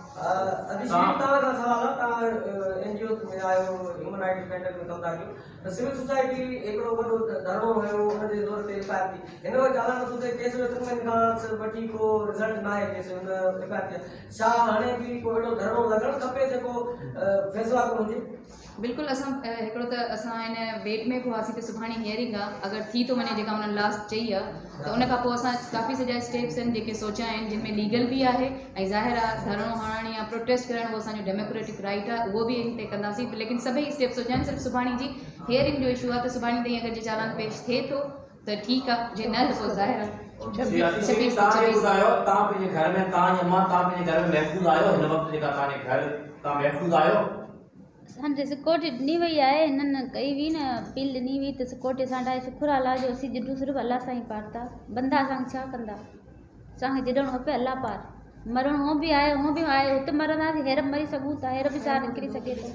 सिविल सोसाइटी हिकिड़ो वॾो धरणो हुयो, हुनजे ज़ोर ते FIR थी। हिन वक़्तु ज़्यादा मतिलबु केस में तुर्कमेन खां वठी को रिज़ल्ट न आहे केस हुन FIR थिया। छा हाणे बि को अहिड़ो धरणो लॻणु खपे जेको फ़ैसिला कोन हुजे? बिल्कुलु, हिकिड़ो त असां हिन वेट में हुआसीं त सुभाणे हियरिंग आहे, अगरि थी थो वञे जेका हुननि लास्ट चई आहे त उन खां पोइ असां काफ़ी सॼा स्टेप्स आहिनि जेके सोचिया आहिनि, जिनमें लीगल बि आहे ऐं ज़ाहिर आहे धरणो हणणु या प्रोटेस्ट करणु उहो असांजो डेमोक्रेटिक राइट आहे, उहो बि हिते कंदासीं। लेकिन सभई स्टेप सोचिया आहिनि, सिर्फ़ु सुभाणे जी हियरिंग जो इशू आहे त सुभाणे ताईं अगरि जे चालान पेश थिए थो त ठीकु आहे, जे न त पोइ ज़ाहिर आहे। तव्हां पंहिंजे घर में तव्हां पंहिंजे घर में महफ़ूज़ आहियो? हिन वक़्तु जेका तव्हांजे घर तव्हां महफ़ूज़ आहियो? असांजे सिक्योरिटी ॾिनी वई आहे, हिननि कई हुई न अपील ॾिनी हुई त सिक्योरिटी असां ॾाढी शुक्र अलाह जो, असीं जिॾूं सिर्फ़ु अलाह सां ई पार था, बंदा असांखे छा कंदा, असांखे जिॾणो खपे अलाह पार, मरणो हो भी आहे, हो भी आहे, हुते मरंदासीं, हेर मरी सघूं था, हेर भी सार निकिरी सघे थो।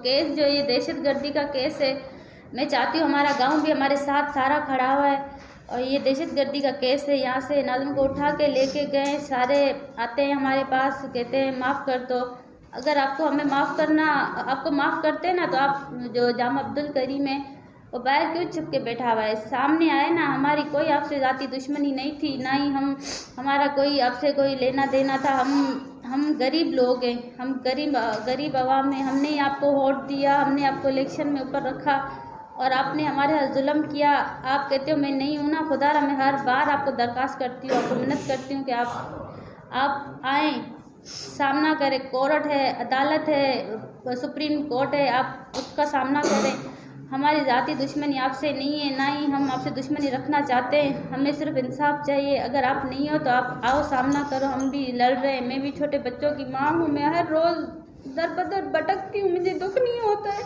केस जो ये दहशतगर्दी का केस है, मैं चाहती हूँ हमारा गांव भी हमारे साथ सारा खड़ा हुआ है और ये दहशतगर्दी का केस है, यहाँ से नाज़िम को उठा के लेके गए, सारे आते हैं हमारे पास, कहते हैं माफ़ कर दो। अगर आपको हमें माफ़ करना, आपको माफ़ करते ना तो आप जो जामा अब्दुल करीम है वो बाहर क्यों छुप के बैठा हुआ है, सामने आए ना, हमारी कोई आपसे ज़ाती दुश्मनी नहीं थी, ना ही हमारा कोई आपसे कोई लेना देना था, हम गरीब लोग हैं, हम गरीब आवाम हैं, हमने ही आपको वोट दिया, हमने आपको इलेक्शन में ऊपर रखा और आपने हमारे साथ जुल्म किया। आप कहते हो मैं नहीं हूँ ना, खुदा मैं हर बार आपको दरख्वास्त करती हूँ, आपको मिन्नत करती हूँ कि आप आएँ, सामना करें, कोर्ट है, अदालत है, सुप्रीम कोर्ट है, आप उसका सामना करें। हमारी ज़ाती दुश्मनी आपसे नहीं है, ना ही हम आपसे दुश्मनी रखना चाहते हैं, हमें सिर्फ इंसाफ चाहिए। अगर आप नहीं हो तो आप आओ, सामना करो, हम भी लड़ रहे हैं, मैं भी छोटे बच्चों की माँ हूँ, मैं हर रोज़ दर बदर भटकती हूँ, मुझे दुख नहीं होता है,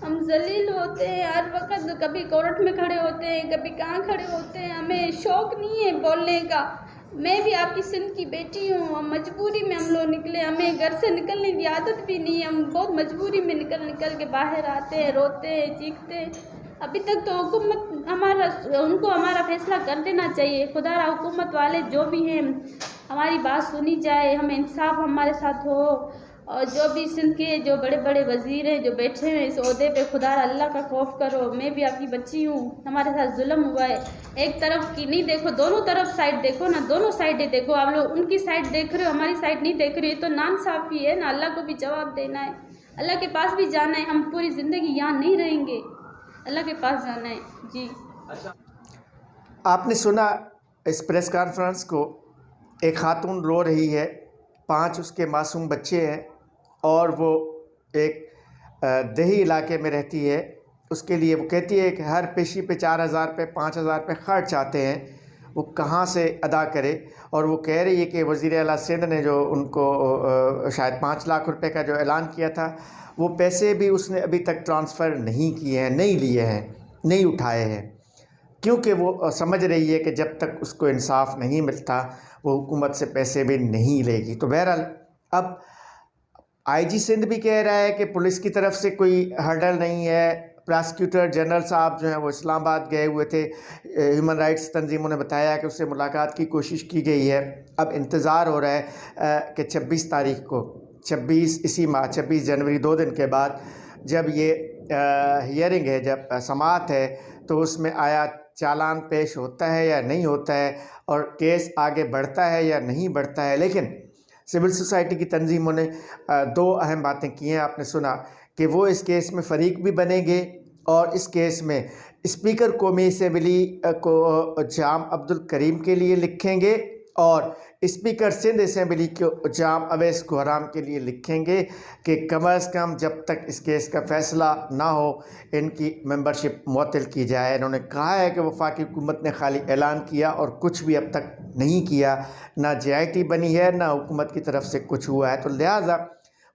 हम जलील होते हैं हर वक्त, कभी कोर्ट में खड़े होते हैं, कभी कहाँ खड़े होते हैं, हमें शौक़ नहीं है बोलने का। मैं भी आपकी सिंध की बेटी हूँ, हम मजबूरी में हम लोग निकले, हमें घर से निकलने की आदत भी नहीं है, हम बहुत मजबूरी में निकल के बाहर आते हैं, रोते हैं, चीखते हैं। अभी तक तो हुकूमत उनको हमारा फैसला कर देना चाहिए, खुदारा हुकूमत वाले जो भी हैं हमारी बात सुनी जाए, हमें इंसाफ हमारे साथ हो, और जो भी सिंध के जो बड़े बड़े वज़ीर हैं जो बैठे हैं इस ओहदे पे, खुदारा अल्लाह का खौफ करो। मैं भी आपकी बच्ची हूँ, हमारे साथ जुल्म हुआ है, एक तरफ की नहीं देखो, दोनों तरफ साइड देखो ना, दोनों साइडें देखो। आप लोग उनकी साइड देख रहे हो, हमारी साइड नहीं देख रहे हो, तो नाइंसाफ़ी है ना। अल्लाह को भी जवाब देना है, अल्लाह के पास भी जाना है, हम पूरी ज़िंदगी यहाँ नहीं रहेंगे, अल्लाह के पास जाना है जी। आपने सुना इस प्रेस कॉन्फ्रेंस को, एक खातून रो रही है, 5 उसके मासूम बच्चे हैं और वो एक देही इलाके में रहती है। उसके लिए वो कहती है कि हर पेशी पे 4,000 रुपये 5,000 रुपये खर्च आते हैं, वो कहाँ से अदा करे। और वो कह रही है कि वज़ीर आला सिंध ने जो उनको शायद 5 लाख रुपए का जो ऐलान किया था, वो पैसे भी उसने अभी तक ट्रांसफ़र नहीं किए हैं, नहीं लिए हैं, नहीं उठाए हैं, क्योंकि वो समझ रही है कि जब तक उसको इंसाफ नहीं मिलता वो हुकूमत से पैसे भी नहीं लेगी। तो बहरहाल अब IG सिंध भी कह रहा है कि पुलिस की तरफ से कोई हर्डल नहीं है, प्रॉसिक्यूटर जनरल साहब जो हैं वो इस्लामाबाद गए हुए थे। ह्यूमन राइट्स तंजीमों ने बताया कि उससे मुलाकात की कोशिश की गई है। अब इंतज़ार हो रहा है कि 26 तारीख को, 26 इसी माह 26 जनवरी 2 दिन के बाद जब ये हियरिंग है, जब समाअत है, तो उसमें आया चालान पेश होता है या नहीं होता है और केस आगे बढ़ता है या नहीं बढ़ता है। लेकिन सिविल सोसाइटी की तंजीमों ने 2 अहम बातें की हैं। आपने सुना कि वो इस केस में फ़रीक भी बनेंगे और इस केस में स्पीकर कौमी असम्बली को जाम अब्दुल करीम के लिए लिखेंगे और स्पीकर सिंध असम्बली को जाम अवैस कोहराम के लिए लिखेंगे कि कम अज़ कम जब तक इस केस का फ़ैसला ना हो इनकी मेंबरशिप मुअत्तल की जाए। इन्होंने कहा है कि वफाकी हुकूमत ने खाली ऐलान किया और कुछ भी अब तक नहीं किया, ना JIT बनी है, ना हुकूमत की तरफ से कुछ हुआ है। तो लिहाजा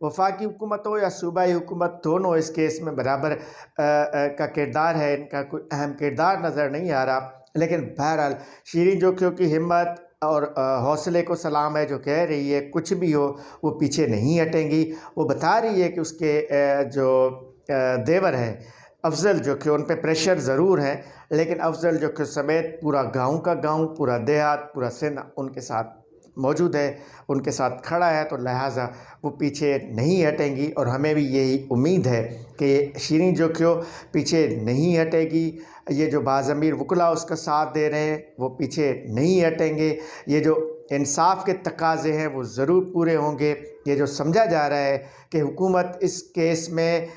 वफाकी हुकूमत हो या सूबाई हुकूमत, दोनों इस केस में बराबर का किरदार है, इनका कोई अहम किरदार नज़र नहीं आ रहा। लेकिन बहरहाल शीरीन जोखियों की हिम्मत और हौसले को सलाम है, जो कह रही है कुछ भी हो वो पीछे नहीं हटेंगी। वो बता रही है कि उसके जो देवर हैं अफजल जोखियो, उन पे प्रेशर ज़रूर है, लेकिन अफजल जोखियो समेत पूरा गांव का गांव, पूरा देहात, पूरा सिंध उनके साथ मौजूद है, उनके साथ खड़ा है। तो लिहाजा वो पीछे नहीं हटेंगी और हमें भी यही उम्मीद है कि शीरीन जोखियो पीछे नहीं हटेगी। ये जो बाज़मीर वकला उसका साथ दे रहे हैं वो पीछे नहीं हटेंगे। ये जो इंसाफ के तकाज़े हैं वो ज़रूर पूरे होंगे। ये जो समझा जा रहा है कि हुकूमत इस केस में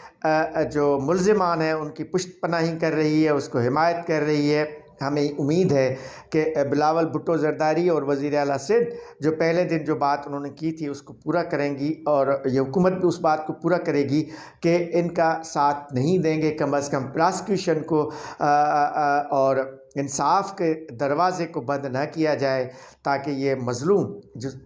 जो मुल्ज़िमान हैं उनकी पुष्ट पनाही कर रही है, उसको हिमायत कर रही है, हमें उम्मीद है कि बिलावल भुट्टो ज़रदारी और वज़ीर आला सिंध जो पहले दिन जो बात उन्होंने की थी उसको पूरा करेंगी और ये हुकूमत भी उस बात को पूरा करेगी कि इनका साथ नहीं देंगे। कम अज़ कम प्रॉसिक्यूशन को और इंसाफ के दरवाज़े को बंद ना किया जाए, ताकि ये मज़लूम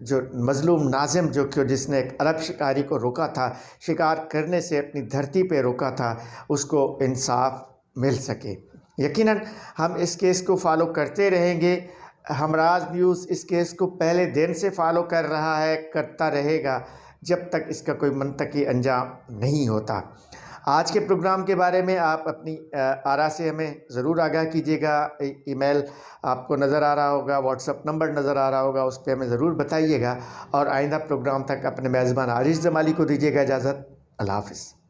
जो मज़लूम नाज़िम जो कि जिसने एक अरब शिकारी को रोका था, शिकार करने से अपनी धरती पे रोका था, उसको इंसाफ मिल सके। यकीनन हम इस केस को फॉलो करते रहेंगे। हमराज न्यूज़ इस केस को पहले दिन से फॉलो कर रहा है, करता रहेगा जब तक इसका कोई मंतकी अंजाम नहीं होता। आज के प्रोग्राम के बारे में आप अपनी आरा से हमें ज़रूर आगाह कीजिएगा। ईमेल आपको नज़र आ रहा होगा, व्हाट्सअप नंबर नज़र आ रहा होगा, उस पर हमें ज़रूर बताइएगा। और आइंदा प्रोग्राम तक अपने मेज़बान आरिश जमाली को दीजिएगा इजाज़त। अल्लाह हाफ़िज़।